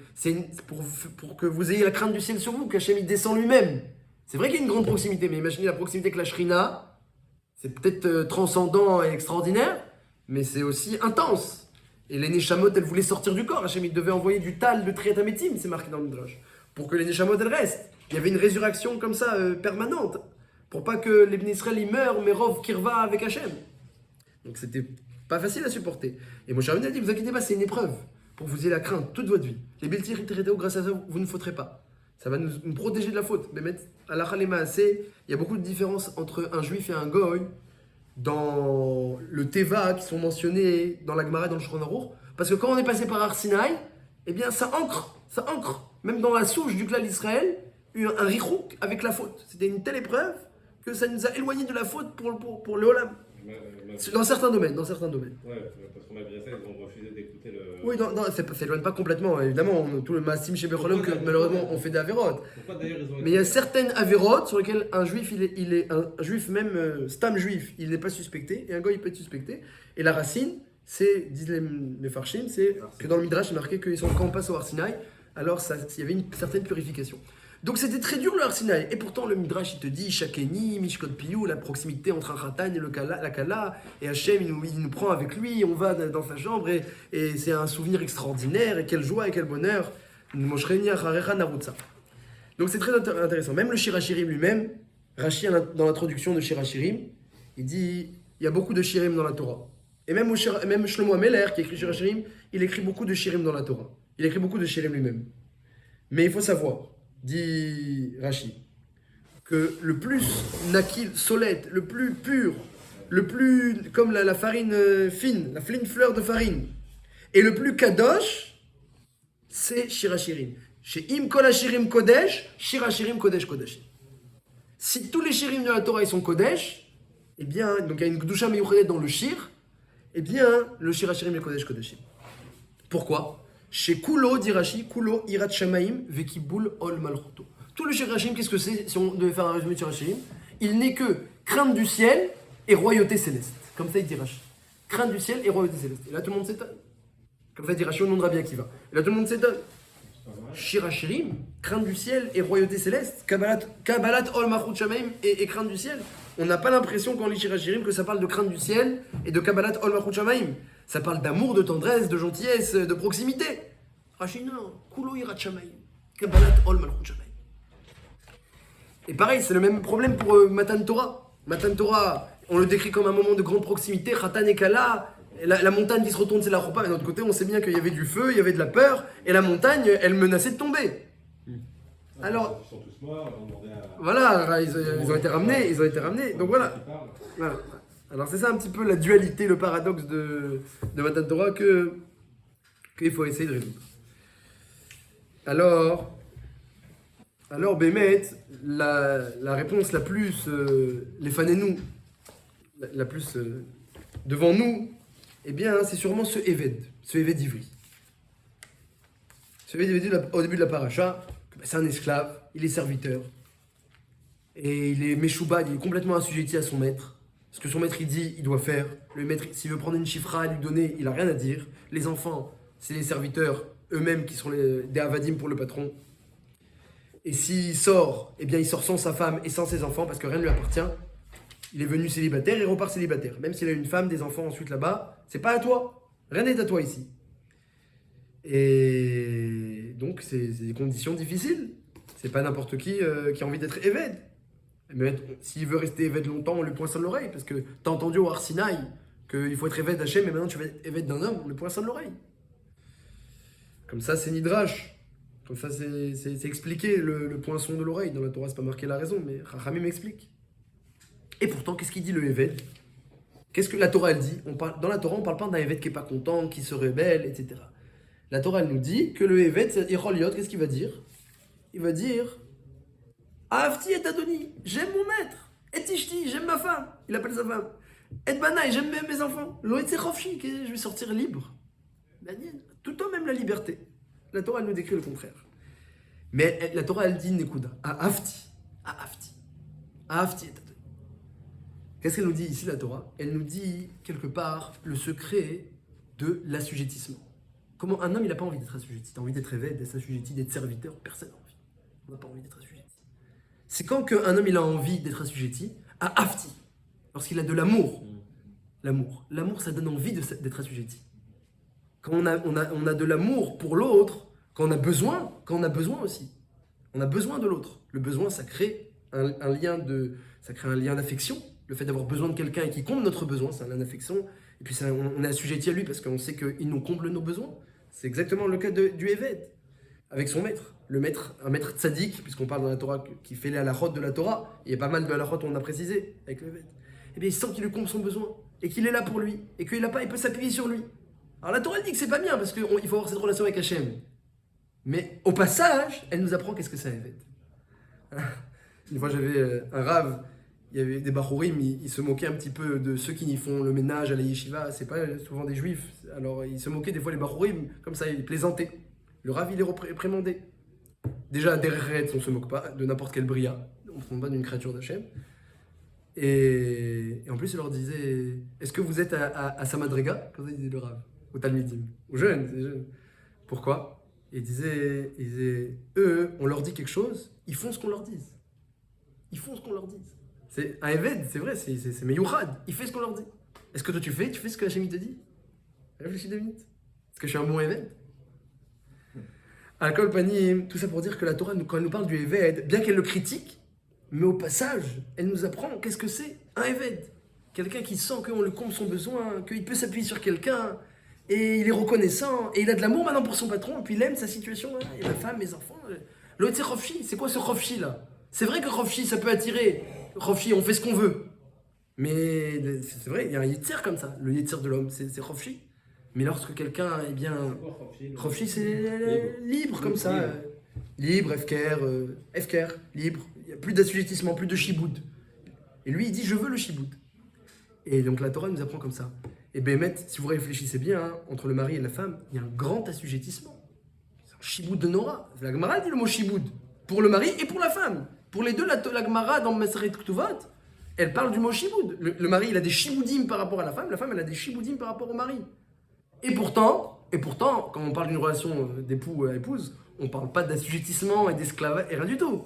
pour que vous ayez la crainte du ciel sur vous, qu'Hachem il descend lui-même. C'est vrai qu'il y a une grande proximité, mais imaginez la proximité que la Shrina, c'est peut-être transcendant et extraordinaire, mais c'est aussi intense. Et les Neshamot, elles voulaient sortir du corps. Hachem il devait envoyer du tal de Triat Hametim, c'est marqué dans le Midrash, pour que les Neshamot, elles restent. Il y avait une résurrection comme ça, permanente, pour pas que les Bnei Israël ils meurent, mais Rov Kirva avec Hachem. Donc c'était pas facile à supporter. Et Moshe Rabbeinu a dit, vous inquiétez pas, c'est une épreuve pour que vous ayez la crainte toute votre vie. Les Beltir Teredeo, grâce à ça, vous ne fauterez pas. Ça va nous protéger de la faute. Mais mettre à la Khalema assez, il y a beaucoup de différences entre un juif et un goy dans le Teva qui sont mentionnés dans la Gemara et dans le Shulchan Aruch. Parce que quand on est passé par Har Sinaï, eh bien ça ancre. Même dans la souche du clan d'Israël, un richouk avec la faute. C'était une telle épreuve que ça nous a éloignés de la faute pour le Olam. Dans certains domaines. Ouais, parce qu'on a bien ça, ils ont refusé d'écouter le. Oui, non, ça s'éloigne pas complètement. Évidemment, tout le massim chez Becholom, que malheureusement on fait des avérotes. Pourquoi d'ailleurs ils ont. Mais il y a certaines avérotes sur lesquelles un juif, il est un juif, même stam juif, il n'est pas suspecté, et un goy il peut être suspecté. Et la racine, c'est, disent les farshim, c'est que dans le Midrash, il est marqué que quand on passe au Har Sinaï, alors il y avait une certaine purification. Donc c'était très dur le Har Sinaï. Et pourtant le Midrash il te dit Shakeni, Mishkot Piyou, la proximité entre un Khatan et la Kala. Et Hachem il nous prend avec lui, on va dans sa chambre et c'est un souvenir extraordinaire. Et quelle joie et quel bonheur. Donc c'est très intéressant. Même le Shir HaShirim lui-même, Rashi dans l'introduction de Shir HaShirim, il dit il y a beaucoup de Shirim dans la Torah. Et même Shlomo Ameler qui écrit Shir HaShirim, il écrit beaucoup de Shirim dans la Torah. Il écrit beaucoup de Shirim lui-même. Mais il faut savoir, dit Rashi, que le plus nakil, solette, le plus pur, le plus comme la farine fine, la fine fleur de farine, et le plus kadosh, c'est Shir HaShirim. Chez Im Kol HaShirim Kodesh, Shir HaShirim Kodesh Kodesh. Si tous les shirim de la Torah ils sont Kodesh, eh bien, donc il y a une Kedusha Meyuchedet dans le Shir, eh bien, le Shir HaShirim est Kodesh Kodeshim. Pourquoi? Chez Kulo, dit Rashi, Kulo Irat Shamaim Vekibul Ol Malchuto. Tout le Shir HaShirim, qu'est-ce que c'est? Si on devait faire un résumé de Shir HaShirim, il n'est que crainte du ciel et royauté céleste. Comme ça, il dit Rashi. Crainte du ciel et royauté céleste. Et là, tout le monde s'étonne. Comme ça, il dit Rashi au nom de Rabbi Akiva. Et là, tout le monde s'étonne. Shir HaShirim, crainte du ciel et royauté céleste. Kabbalat Ol Malchut Shamaim et crainte du ciel. On n'a pas l'impression quand on lit Shir HaShirim que ça parle de crainte du ciel et de Kabbalat Ol Malchut Shamaim. Ça parle d'amour, de tendresse, de gentillesse, de proximité. Rashi, non. Kulo Irat Shamaim. Kabbalat Ol Malchut Shamaim. Et pareil, c'est le même problème pour Matan Torah. Matan Torah, on le décrit comme un moment de grande proximité. Khatan et Kala, la montagne qui se retourne, c'est la Choupa. Mais d'un autre côté, on sait bien qu'il y avait du feu, il y avait de la peur, et la montagne, elle menaçait de tomber. Alors, Ils sont tous morts, ils ont demandé à. voilà, ils ont été ramenés, donc voilà. Alors c'est ça un petit peu la dualité, le paradoxe de Matan Torah qu'il faut essayer de résoudre. Alors Bémet, la réponse la plus, les fanez-nous, la plus devant nous, eh bien c'est sûrement ce Eved Ivri. Ce Eved Ivri au début de la paracha, c'est un esclave, il est serviteur. Et il est Meshuba, il est complètement assujetti à son maître. Ce que son maître il dit, il doit faire. Le maître, s'il veut prendre une chifra et lui donner, il n'a rien à dire. Les enfants, c'est les serviteurs eux-mêmes qui sont des avadim pour le patron. Et s'il sort, eh bien il sort sans sa femme et sans ses enfants parce que rien ne lui appartient. Il est venu célibataire et repart célibataire. Même s'il a une femme, des enfants ensuite là-bas, c'est pas à toi. Rien n'est à toi ici. Et donc c'est des conditions difficiles. C'est pas n'importe qui a envie d'être Eved. Mais s'il veut rester Eved longtemps, on lui poinçonne l'oreille. Parce que t'as entendu au Har Sinaï qu'il faut être Eved d'Hachem, mais maintenant tu vas être Eved d'un homme, on lui poinçonne l'oreille. Comme ça, c'est Nidrash. Comme ça, c'est expliqué le poinçon de l'oreille. Dans la Torah, c'est pas marqué la raison, mais Chachamim m'explique. Et pourtant, qu'est-ce qu'il dit le Eved? Qu'est-ce que la Torah, elle dit? Dans la Torah, on parle pas d'un Eved qui est pas content, qui se rebelle, etc. La Torah, elle nous dit que le Eved, c'est Iroliot, qu'est-ce qu'il va dire? Il va dire Ahavti et Adoni, j'aime mon maître. Et Tishti, j'aime ma femme. Il appelle sa femme. Et Banaï, j'aime mes enfants. Loïtse Khofshi, je vais sortir libre. Tout homme aime la liberté. La Torah, elle nous décrit le contraire. Mais la Torah, elle dit Nekuda. Ahavti. Ahavti. Ahavti et Adoni. Qu'est-ce qu'elle nous dit ici, la Torah? Elle nous dit, quelque part, le secret de l'assujettissement. Comment un homme, il n'a pas envie d'être assujetti. Tu as envie d'être évêque, d'être assujetti, d'être serviteur. Personne n'a envie. On n'a pas envie d'être assujetti. C'est quand qu'un homme, il a envie d'être assujetti, à Hafti, lorsqu'il a de l'amour. L'amour. L'amour, ça donne envie d'être assujetti. Quand on a de l'amour pour l'autre, quand on a besoin aussi. On a besoin de l'autre. Le besoin, ça crée un lien d'affection. Le fait d'avoir besoin de quelqu'un et qui comble notre besoin, c'est un lien d'affection. Et puis on est assujetti à lui parce qu'on sait qu'il nous comble nos besoins. C'est exactement le cas du Éved, avec son maître. Un maître tzaddik, puisqu'on parle dans la Torah qui fait les halachot de la Torah, il y a pas mal de halachot on a précisé avec le Éved. Eh bien, il sent qu'il lui comble son besoin et qu'il est là pour lui et qu'il n'a pas, il peut s'appuyer sur lui. Alors la Torah elle dit que c'est pas bien parce qu'il faut avoir cette relation avec Hachem. Mais au passage, elle nous apprend qu'est-ce que c'est un Éved. Une fois j'avais un rave. Il y avait des Bachorim, ils se moquaient un petit peu de ceux qui font le ménage à la yeshiva, c'est pas souvent des juifs. Alors ils se moquaient des fois les Bachorim, comme ça ils plaisantaient. Le Rav il est réprimandé. Déjà, derrière on se moque pas de n'importe quelle bria, on ne se moque pas d'une créature d'Hachem. Et en plus il leur disait, est-ce que vous êtes à Samadrega? Comme ça il disait le Rav, au Talmidim, aux jeunes, c'est jeunes. Pourquoi? Il disait, eux, on leur dit quelque chose, ils font ce qu'on leur dit. Ils font ce qu'on leur dit. C'est un Éved, c'est vrai, c'est Meyouchad. Il fait ce qu'on leur dit. Est-ce que toi tu fais ce que Hachem te dit? Réfléchis 2 minutes. Est-ce que je suis un bon Éved? Al-Kol Panim, tout ça pour dire que la Torah, quand elle nous parle du Éved, bien qu'elle le critique, mais au passage, elle nous apprend qu'est-ce que c'est un Éved. Quelqu'un qui sent qu'on lui comble son besoin, qu'il peut s'appuyer sur quelqu'un, et il est reconnaissant, et il a de l'amour maintenant pour son patron, et puis il aime sa situation, hein, et ma femme, mes enfants. L'autre c'est Khofshi, c'est quoi ce Khofshi là? C'est vrai que Khofshi ça peut attirer. Khofshi, on fait ce qu'on veut. Mais c'est vrai, il y a un yetzer comme ça. Le yetzer de l'homme, c'est Khofshi. Mais lorsque quelqu'un, eh bien... Khofshi, c'est libre comme ça. Libre, Efker, libre. Il n'y a plus d'assujettissement, plus de shiboud. Et lui, il dit, je veux le shiboud. Et donc la Torah nous apprend comme ça. Et Bémet, si vous réfléchissez bien, hein, entre le mari et la femme, il y a un grand assujettissement. C'est un shiboud de Nora. La Gemara dit le mot shiboud. Pour le mari et pour la femme. Pour les deux, la Gemara dans Maseret Ktuvot, elle parle du mot shiboud. Le mari, il a des shiboudim par rapport à la femme elle a des shiboudim par rapport au mari. Et pourtant, quand on parle d'une relation d'époux à épouse, on ne parle pas d'assujettissement et d'esclavage, et rien du tout.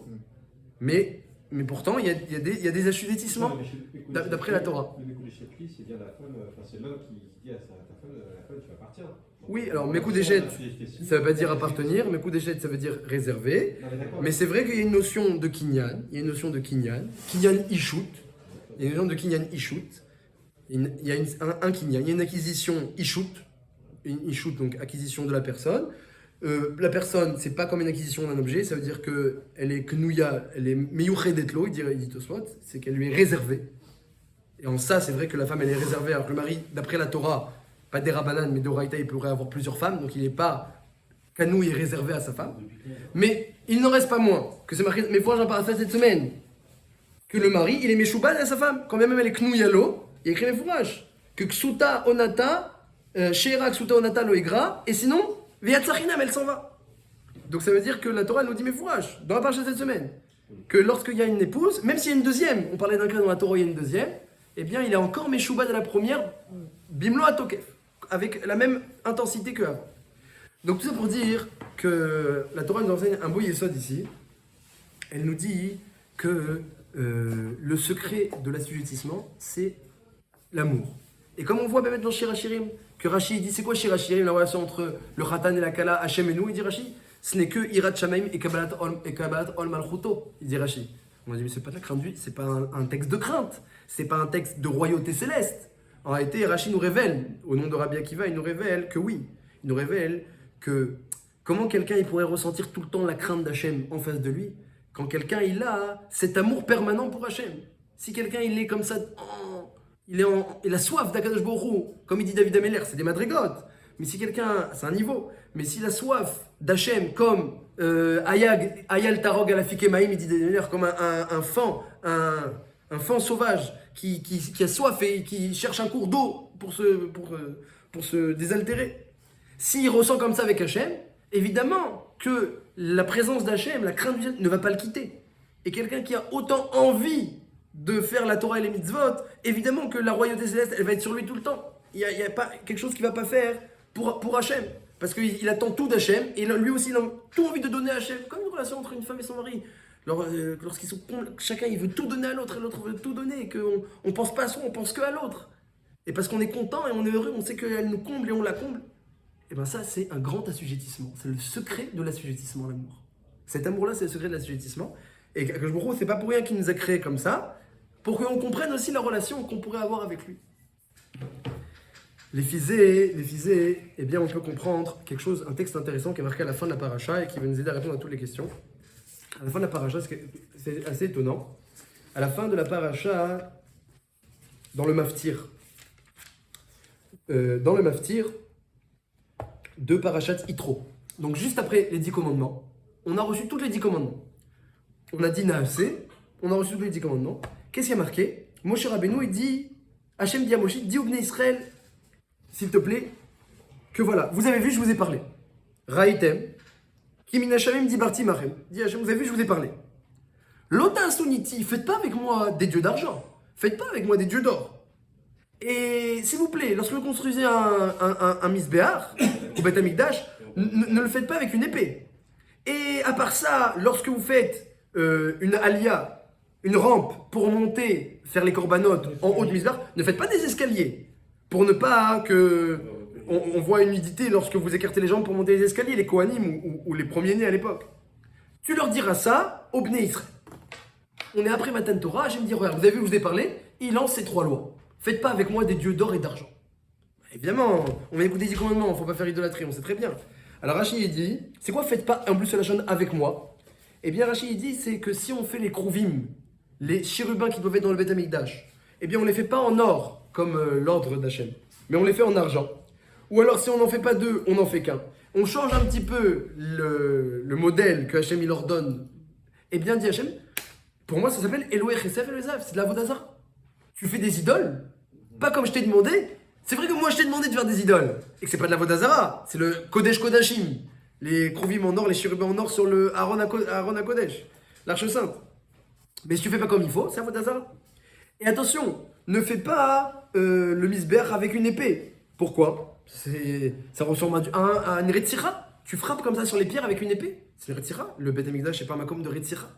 Mais pourtant, il y a des assujettissements d'après la Torah. Le Mekou des c'est bien la femme, c'est l'homme qui dit à ta femme, tu vas partir. Oui, alors Mekou des ça ne veut pas dire appartenir, Mekou des ça veut dire réserver. Mais c'est vrai qu'il y a une notion de kinyan, kinyan ishut. Il y a une notion de kinyan ishut. Il y a un kinyan, il y a une acquisition ishut. Une ishut, donc acquisition de la personne. La personne, c'est pas comme une acquisition d'un objet, ça veut dire qu'elle est knouya, elle est meyuchedetlo, il dit Tosfot, c'est qu'elle lui est réservée. Et en ça, c'est vrai que la femme, elle est réservée, alors que le mari, d'après la Torah, pas des Rabbanan, mais d'Oraïta, il pourrait avoir plusieurs femmes, donc il n'est pas canou, il est réservé à sa femme. Mais il n'en reste pas moins que c'est marqué, mais j'en parle cette semaine, que le mari, il est méchoubad à sa femme, quand même elle est knouyalo, il y a écrit Mefourash, que ksuta onata, sheira ksuta onata lo igra, et sinon, Viatsachinam, elle s'en va. Donc ça veut dire que la Torah nous dit Mefourash, dans la parasha cette semaine, que lorsqu'il y a une épouse, même s'il y a une deuxième, on parlait d'un cas dans la Torah, il y a une deuxième, eh bien il est encore méchoubad à la première, bimlo atokef, avec la même intensité qu'avant. Donc tout ça pour dire que la Torah nous enseigne un beau yesod ici. Elle nous dit que le secret de l'assujettissement, c'est l'amour. Et comme on voit même dans Shirachirim, que Rashi dit, c'est quoi Shirachirim, la relation entre le Khatan et la Kala, Hachem et nous, il dit Rashi, ce n'est que Irat Shamaim et Kabbalat Ol Malchuto, il dit Rashi. On a dit, mais c'est pas de la crainte, c'est pas un texte de crainte, c'est pas un texte de royauté céleste. En réalité, Rashi nous révèle, au nom de Rabbi Akiva, il nous révèle que oui, il nous révèle que comment quelqu'un il pourrait ressentir tout le temps la crainte d'Hachem en face de lui, quand quelqu'un il a cet amour permanent pour Hachem. Si quelqu'un il est comme ça, il a soif d'Akadosh Baruch Hu, comme il dit David Ameller, c'est des madrigotes. Mais si quelqu'un, c'est un niveau, mais s'il a soif d'Hachem comme Ayal Tarog Alafike Maïm, il dit d'ailleurs comme un fan sauvage qui a soif et qui cherche un cours d'eau pour se désaltérer. S'il ressent comme ça avec Hachem, évidemment que la présence d'Hachem, la crainte du ciel, ne va pas le quitter. Et quelqu'un qui a autant envie de faire la Torah et les mitzvot, évidemment que la royauté céleste, elle va être sur lui tout le temps. Il y a pas quelque chose qu'il ne va pas faire pour Hachem. Parce qu'il attend tout d'Hachem, et lui aussi, il a tout envie de donner à Hachem. Comme une relation entre une femme et son mari. Lorsqu'ils sont chacun, il veut tout donner à l'autre, et l'autre veut tout donner, et qu'on ne pense pas à soi, on pense que à l'autre. Et parce qu'on est content et on est heureux, on sait qu'elle nous comble et on la comble. Et bien ça, c'est un grand assujettissement. C'est le secret de l'assujettissement, l'amour. Cet amour-là, c'est le secret de l'assujettissement. Et Akadosh Baruch Hu, c'est pas pour rien qu'il nous a créés comme ça, pour qu'on comprenne aussi la relation qu'on pourrait avoir avec lui. Les physées, eh bien on peut comprendre quelque chose, un texte intéressant qui est marqué à la fin de la paracha et qui va nous aider à répondre à toutes les questions. À la fin de la paracha, c'est assez étonnant. À la fin de la paracha, dans le maftir, de Parashat Yitro. Donc juste après les 10 commandements, on a reçu tous les 10 commandements. On a dit Naasé, on a reçu tous les 10 commandements. Qu'est-ce qui a marqué? Moshe Rabbeinu, il dit, Hachem dit à Moshe, dis au Bnei Israël, s'il te plaît, que voilà, vous avez vu, je vous ai parlé. Raïtem, Kimin Hachamim dit Barti Machem. Dit Hachem, vous avez vu, je vous ai parlé. L'Ota Suniti, faites pas avec moi des dieux d'argent, faites pas avec moi des dieux d'or. Et s'il vous plaît, lorsque vous construisez un misbéar, au Beth Amikdash, ne le faites pas avec une épée. Et à part ça, lorsque vous faites une alia, une rampe pour monter, faire les corbanotes en haut du misbéar, ne faites pas des escaliers. Pour ne pas on voit une nudité lorsque vous écartez les jambes pour monter les escaliers, les Kohanim ou les premiers-nés à l'époque. Tu leur diras ça au Bnei Israël. On est après Matan Torah, je vais me dire, regarde, vous avez vu, je vous ai parlé, il lance ces 3 lois. Faites pas avec moi des dieux d'or et d'argent. Évidemment, on va écouter les 10 commandements, il ne faut pas faire idolâtrie, on sait très bien. Alors Rachid dit, c'est quoi faites pas en plus la chaîne avec moi? Eh bien Rachid dit, c'est que si on fait les krouvim, les chérubins qui doivent être dans le Beth Amikdash, eh bien on les fait pas en or, comme l'ordre d'Hachem, mais on les fait en argent. Ou alors si on n'en fait pas 2, on n'en fait qu'un. On change un petit peu le modèle que Hachem il ordonne. Eh bien dit Hachem, pour moi ça s'appelle Elohé Chesef Elohézav, c'est de la Vodazara. Tu fais des idoles, pas comme je t'ai demandé. C'est vrai que moi je t'ai demandé de faire des idoles, et que c'est pas de la Vodazara, c'est le Kodesh Kodashim. Les krouvim en or, les chérubins en or sur le Aaron à Kodesh, l'arche sainte. Mais si tu fais pas comme il faut, c'est la Vodazara. Et attention, ne fais pas le misbéach avec une épée. Pourquoi? Ça ressemble à une retzira. Tu frappes comme ça sur les pierres avec une épée. C'est une retzira. Le Beth Amikdash, c'est pas un makom de retzira.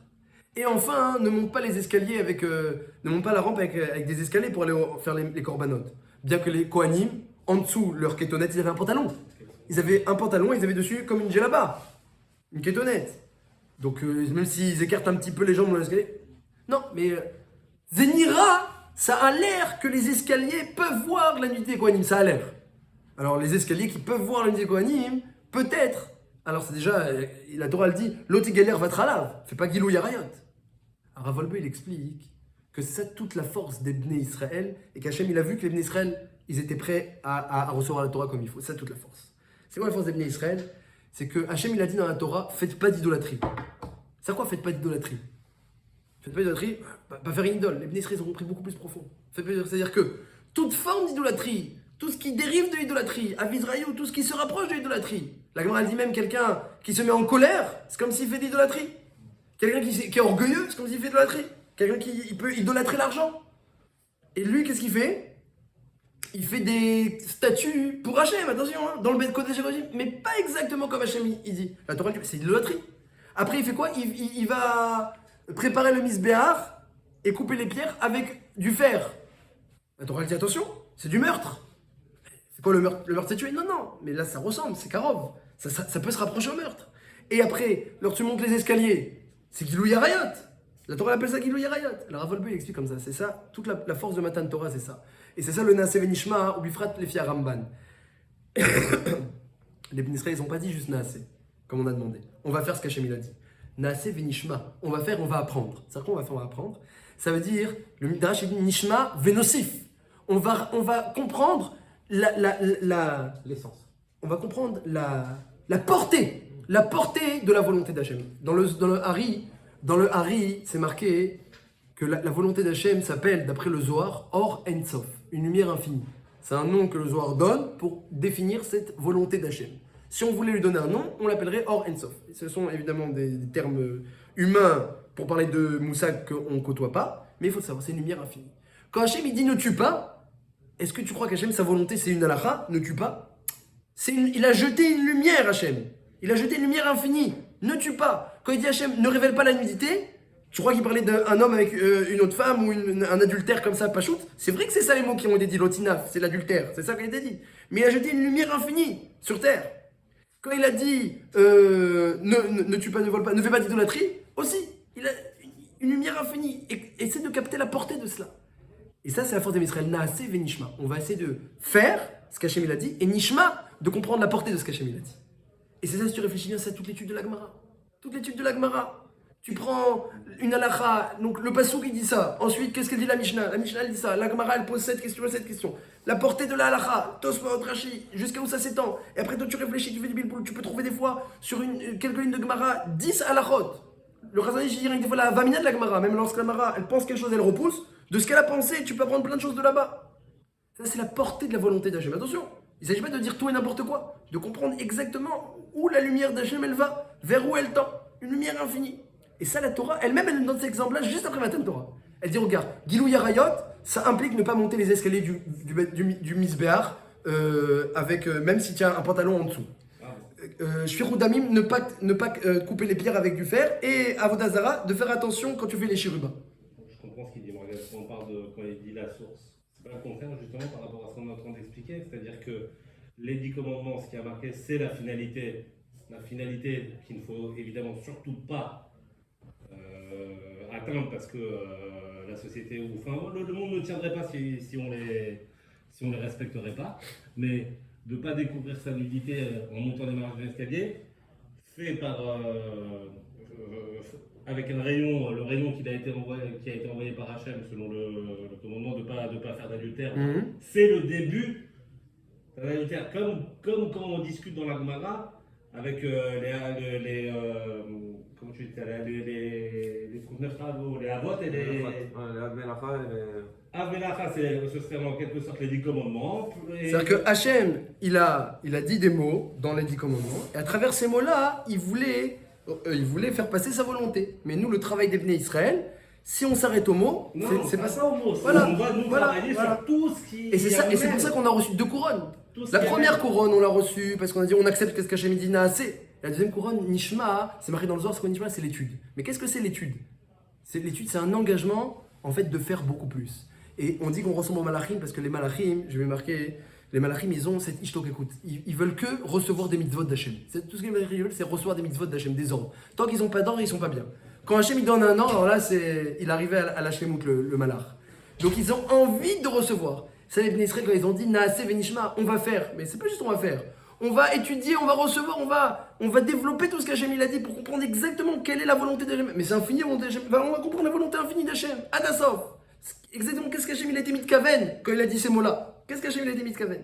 Et enfin, ne monte pas les escaliers ne monte pas la rampe avec des escaliers pour aller faire les corbanotes. Bien que les Kohanim, en dessous, leur kétonnette, ils avaient un pantalon. Ils avaient un pantalon, ils avaient dessus comme une djellaba. Une kétonnette. Donc, même s'ils écartent un petit peu les jambes dans l'escalier. Non, mais Zénira, ça a l'air que les escaliers peuvent voir la nudité des Kohanim. Ça a l'air. Alors, les escaliers qui peuvent voir la nudité des Kohanim, peut-être. Alors, c'est déjà, la Torah elle dit, l'otigaler va tralav. Fais pas Gilou Yarayot. Alors, Ravolbe, il explique que c'est ça toute la force des Bnei Israël et qu'Hachem, il a vu que les Bnei Israël, ils étaient prêts à recevoir la Torah comme il faut. C'est ça toute la force. C'est quoi la force des Bnei Israël? C'est que Hachem, il a dit dans la Torah, faites pas d'idolâtrie. C'est quoi, faites pas d'idolâtrie? Faites pas d'idolâtrie, pas faire une idole. Les Bnei Israël, ils ont compris beaucoup plus profond. C'est-à-dire que toute forme d'idolâtrie, tout ce qui dérive de l'idolâtrie, à Vizraïou, tout ce qui se rapproche de l'idolâtrie. La Gemara dit même quelqu'un qui se met en colère, c'est comme s'il fait de l'idolâtrie. Quelqu'un qui est orgueilleux, c'est comme s'il fait de l'idolâtrie. Quelqu'un qui peut idolâtrer l'argent. Et lui, qu'est-ce qu'il fait? Il fait des statues pour Hachem, attention, hein, dans le Beth Kodesh Elohim, mais pas exactement comme Hachem il dit. La Torah, c'est idolâtrie. Après, il fait quoi? Il va préparer le misbéar et couper les pierres avec du fer. La Torah dit attention, c'est du meurtre. C'est quoi le meurtre? Le meurtre c'est tué? Non, non, mais là ça ressemble, c'est Karov. Ça peut se rapprocher au meurtre. Et après, lorsque tu montes les escaliers, c'est Gilou Yarayot. La Torah appelle ça Gilou Yarayot. Alors Ravolbe il explique comme ça, c'est ça, toute la force de Matan Torah, c'est ça. Et c'est ça le Naaseh Venishma, ou Bifrat les Fia Ramban. Les Bnei Israël, ils n'ont pas dit juste Naaseh, comme on a demandé. On va faire ce qu'Hachem il a dit. Naaseh Venishma, on va apprendre. C'est-à-dire qu'on va faire, on va apprendre. Ça veut dire, le Midrash dit Nishma Venosif. On va comprendre l'essence. on va comprendre la portée de la volonté d'Hachem. Dans le Hari, c'est marqué que la volonté d'Hachem s'appelle, d'après le Zohar, Or En Sof, une lumière infinie. C'est un nom que le Zohar donne pour définir cette volonté d'Hachem. Si on voulait lui donner un nom, on l'appellerait Or En Sof. Ce sont évidemment des termes humains pour parler de Moussa qu'on ne côtoie pas, mais il faut savoir, c'est une lumière infinie. Quand Hachem il dit ne tue pas, est-ce que tu crois qu'Hachem, sa volonté, c'est une halakha, ne tue pas? Il a jeté une lumière, Hachem. Il a jeté une lumière infinie. Ne tue pas. Quand il dit Hachem, ne révèle pas la nudité, tu crois qu'il parlait d'un homme avec une autre femme ou un adultère comme ça, pachout? C'est vrai que c'est ça les mots qui ont été dit, l'otinaf, c'est l'adultère, c'est ça qui a été dit. Mais il a jeté une lumière infinie sur terre. Quand il a dit ne tue pas, ne vole pas, ne fais pas d'idolâtrie, aussi, il a une lumière infinie. Et essaie de capter la portée de cela. Et ça, c'est la force des Israël. Naaseh venishma. On va essayer de faire ce qu'Hachem il a dit, et nishma, de comprendre la portée de ce qu'Hachem il a dit. Et c'est ça, si tu réfléchis bien, c'est toute l'étude de la Gemara. Toute l'étude de la Gemara. Tu prends une halakha, donc le passouk il dit ça. Ensuite, qu'est-ce qu'elle dit la Mishnah? La Mishnah elle dit ça. La Gemara elle pose cette question. La portée de la halakha, Tosfot, Rashi, jusqu'à où ça s'étend. Et après, toi tu réfléchis, tu fais du bilboul. Tu peux trouver des fois, sur quelques lignes de Gemara, 10 halakhot. Le Chazon Ish dirait que des fois la vamina de la Gemara, même lorsque la Gemara elle pense quelque chose, elle repousse. De ce qu'elle a pensé, tu peux apprendre plein de choses de là-bas. Ça, c'est la portée de la volonté d'Hachem. Attention, il ne s'agit pas de dire tout et n'importe quoi, de comprendre exactement où la lumière d'Hachem elle va, vers où elle tend. Une lumière infinie. Et ça, la Torah, elle-même, elle nous donne cet exemple-là juste après Matan Torah. Elle dit, regarde, Gilou Yarayot, ça implique ne pas monter les escaliers du Misbéar, avec, même si tu as un pantalon en dessous. Shfirut Damim, ne pas couper les pierres avec du fer. Et Avodazara, de faire attention quand tu fais les chérubins. Je comprends ce qu'il dit, Morgan. Quand on parle de, quand il dit la source, c'est pas le contraire, justement, par rapport à ce qu'on est en train d'expliquer. C'est-à-dire que les 10 commandements, ce qui a marqué, c'est la finalité. La finalité qu'il ne faut évidemment surtout pas atteindre parce que la société ou enfin le monde ne tiendrait pas si on les respecterait pas, mais de pas découvrir sa nudité en montant les marches de l'escalier fait par avec un rayon, le rayon qui a été envoyé par Hachem selon le commandement de pas faire d'adultère. C'est le début d'un adultère, comme quand on discute dans la Gemara avec comment tu dis, les 39 travaux, les avot et les Avelacha, ce serait en quelque sorte les 10 commandements. C'est-à-dire que Hachem, il a dit des mots dans les 10 commandements, et à travers ces mots-là, il voulait faire passer sa volonté. Mais nous, le travail des Bnei Israël, si on s'arrête aux mots, c'est pas ça. Voilà, on va nous travailler sur tout ce qui. Et c'est pour ça qu'on a reçu 2 couronnes. La première couronne, on l'a reçue parce qu'on a dit on accepte qu'est-ce qu'Hachem dit Naaseh. La deuxième couronne, Nishma, c'est marqué dans le Zohar, c'est quoi Nishma? C'est l'étude. Mais qu'est-ce que c'est l'étude? L'étude, c'est un engagement en fait de faire beaucoup plus. Et on dit qu'on ressemble aux malachim parce que les malachim, je vais marquer, les malachim, ils ont cette ishtok écoute. Ils veulent que recevoir des mitzvot d'Hachem. Tout ce que les malachim veulent, c'est recevoir des mitzvot d'Hachem, des ordres. Tant qu'ils n'ont pas d'ordre, ils sont pas bien. Quand Hachem il donne un ordre, alors là, il arrivait à lâcher le malach. Donc ils ont envie de recevoir. Ça, les Bnei Israël, quand ils ont dit Naaseh venishma, on va faire. Mais c'est pas juste on va faire. On va étudier, on va recevoir, on va développer tout ce qu'Hachem il a dit pour comprendre exactement quelle est la volonté d'Hachem. Mais c'est infini la volonté d'Hachem. On va comprendre la volonté infinie d'Hachem. Adasov. Exactement qu'est-ce qu'Hachem il a été mis de Kaven quand il a dit ces mots-là. Qu'est-ce qu'Hachem il a été mis de Kaven?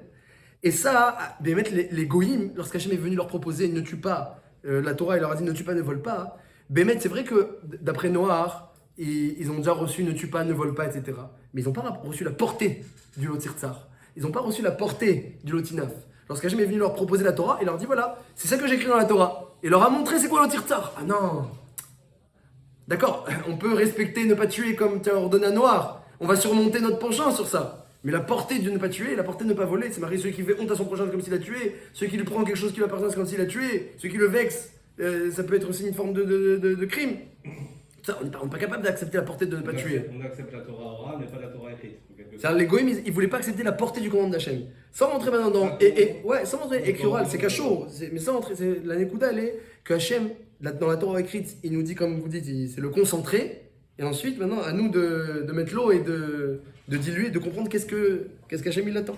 Et ça, les goïms, lorsqu'Hachem est venu leur proposer ne tue pas, la Torah il leur a dit ne tue pas, ne vole pas. Bémet, c'est vrai que d'après Noir, ils ont déjà reçu ne tue pas, ne vole pas, etc. Mais ils n'ont pas reçu la portée du Lotir Tsar. Ils n'ont pas reçu la portée du Lotinaf. Lorsqu'Hachem est venu leur proposer la Torah, il leur dit voilà, c'est ça que j'ai écrit dans la Torah. Et leur a montré c'est quoi le Lotir Tsar. Ah non. D'accord, on peut respecter ne pas tuer comme tu as ordonné à Noir. On va surmonter notre penchant sur ça. Mais la portée de ne pas tuer, la portée de ne pas voler, c'est marqué celui qui fait honte à son prochain c'est comme s'il a tué, celui qui lui prend quelque chose qui lui appartient c'est comme s'il a tué, celui qui le vexe, ça peut être aussi une forme de crime. Ça, on n'est pas capable d'accepter la portée de ne pas tuer. On accepte la Torah orale, mais pas la Torah écrite. Les goïms, ils ne voulaient pas accepter la portée du commandement d'Hachem. Sans rentrer maintenant dans. Ouais, sans rentrer écrit oral, c'est cachot. Mais sans rentrer, la Nekuda, elle est que Hachem, dans la Torah écrite, il nous dit, comme vous dites, c'est le concentré. Et ensuite, maintenant, à nous de mettre l'eau et de diluer, de comprendre qu'est-ce qu'Hachem il attend.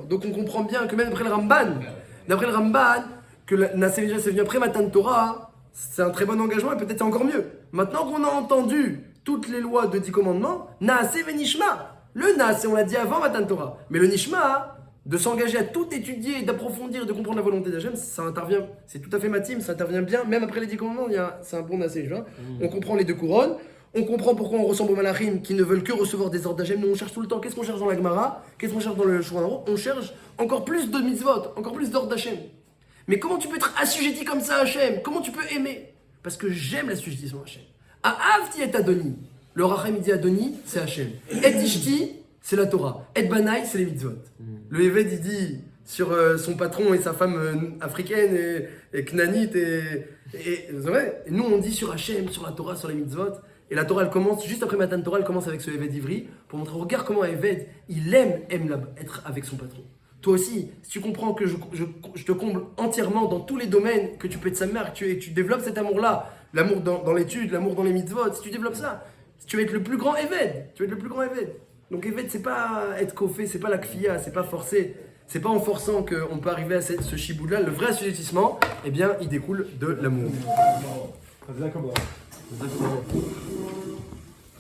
Donc on comprend bien que même d'après le Ramban, que Naaseh venishma c'est venu après Matan Torah, c'est un très bon engagement et peut-être c'est encore mieux. Maintenant qu'on a entendu toutes les lois de 10 commandements, Naaseh venishma. Le Naaseh, on l'a dit avant Matan Torah. Mais le Nishma, de s'engager à tout étudier, d'approfondir, de comprendre la volonté d'Hachem, ça intervient, c'est tout à fait ma team, ça intervient bien, même après les 10 commandements, c'est un bon assez, on comprend les 2 couronnes, on comprend pourquoi on ressemble aux malachim qui ne veulent que recevoir des ordres d'Hachem. Nous on cherche tout le temps, qu'est-ce qu'on cherche dans la Gemara, qu'est-ce qu'on cherche dans le Shulchan Aruch, on cherche encore plus de mitzvot, encore plus d'ordres d'Hachem. Mais comment tu peux être assujetti comme ça à Hachem? Comment tu peux aimer? Parce que j'aime l'assujettissement à Hachem. Ahavti et Adoni, le Rachem il dit Adoni, c'est Hachem. Et Ishti, c'est la Torah. Et Banaï, c'est les mitzvot. Le Eved, il dit sur son patron et sa femme africaine et knanite et vrai. Et nous, on dit sur Hachem, sur la Torah, sur les mitzvot. Et la Torah, elle commence, juste après Matan Torah, elle commence avec ce Eved Ivri pour montrer, regarde comment Eved, il aime être avec son patron. Toi aussi, si tu comprends que je te comble entièrement dans tous les domaines, que tu peux être sa mère, que tu développes cet amour-là, l'amour dans l'étude, l'amour dans les mitzvot, si tu développes ça, tu vas être le plus grand Eved. Tu vas être le plus grand Eved. Donc Eved, c'est pas être kofé, c'est pas la kfia, c'est pas forcer, c'est pas en forçant qu'on peut arriver à ce chiboud-là. Le vrai assujettissement, eh bien, il découle de l'amour. D'accord.